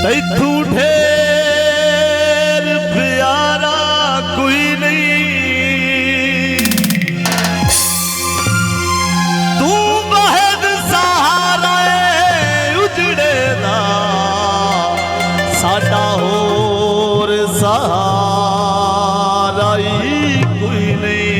तैथू ढेर प्यारा कोई नहीं, तू बहद सहारा उजड़े दा साडा होर सहारा ही कोई नहीं।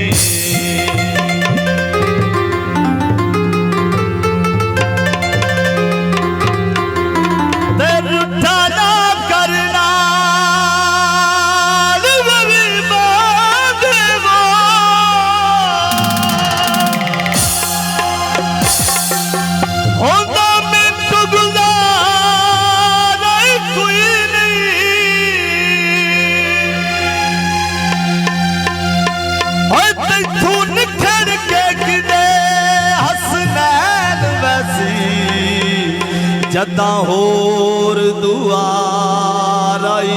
जदा होर दुआराई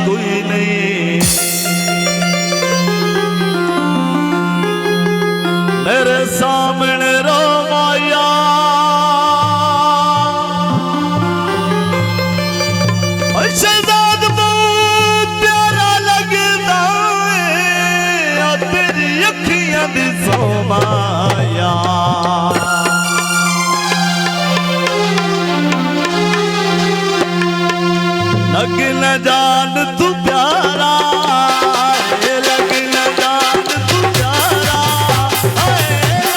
कोई नहीं, मेरे सामने रो माया शहजाद बहुत प्यारा लगदा है तेरी अखियां दी सोमाया। लग न जान तू प्यारा, लग न जान तू प्यारा,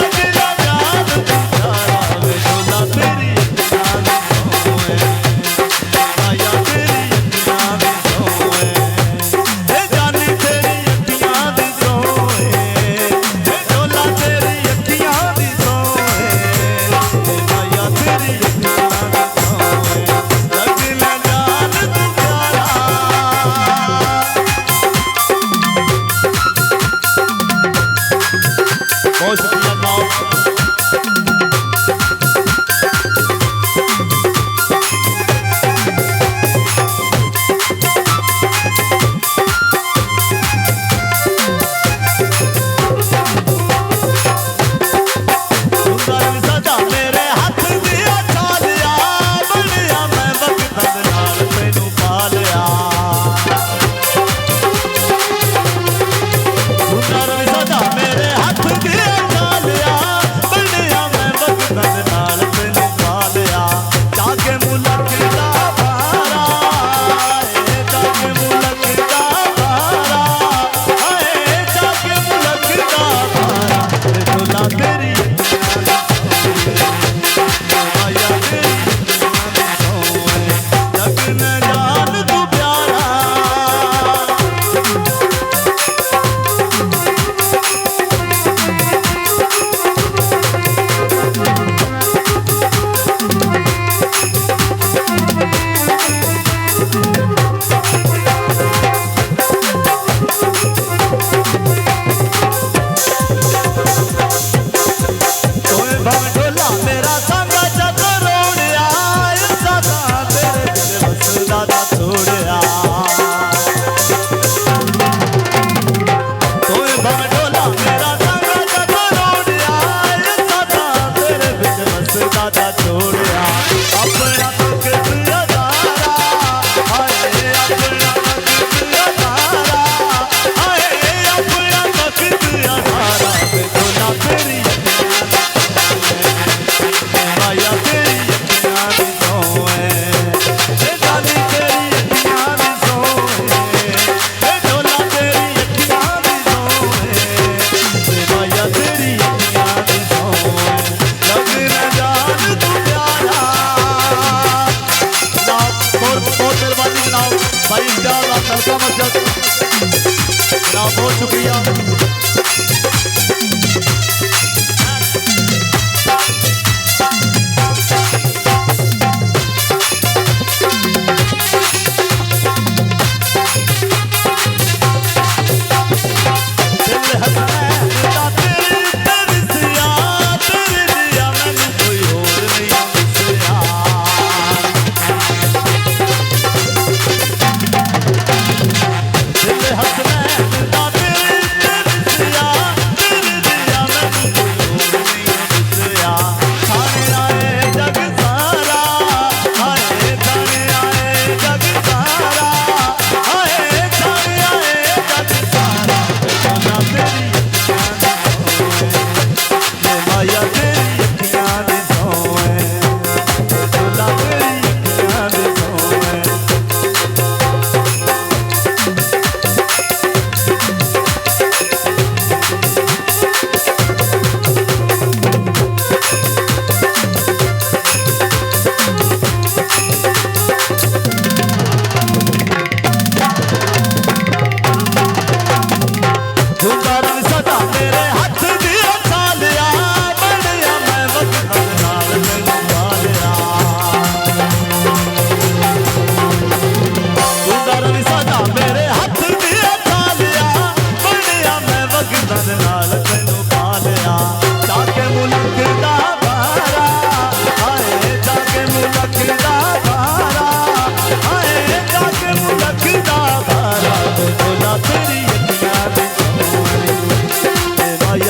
लग न जान तू प्यारा, वे डोला तेरी अखियां दी सोए, माया तेरी अखियां दी सोए, हे जानी तेरी अखियां दी सोए, हे डोला तेरी अखियां दी सोए, हे माया तेरी अखियां दी सोए, लग न जान तू बहुत शुक्रिया नाम।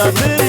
याद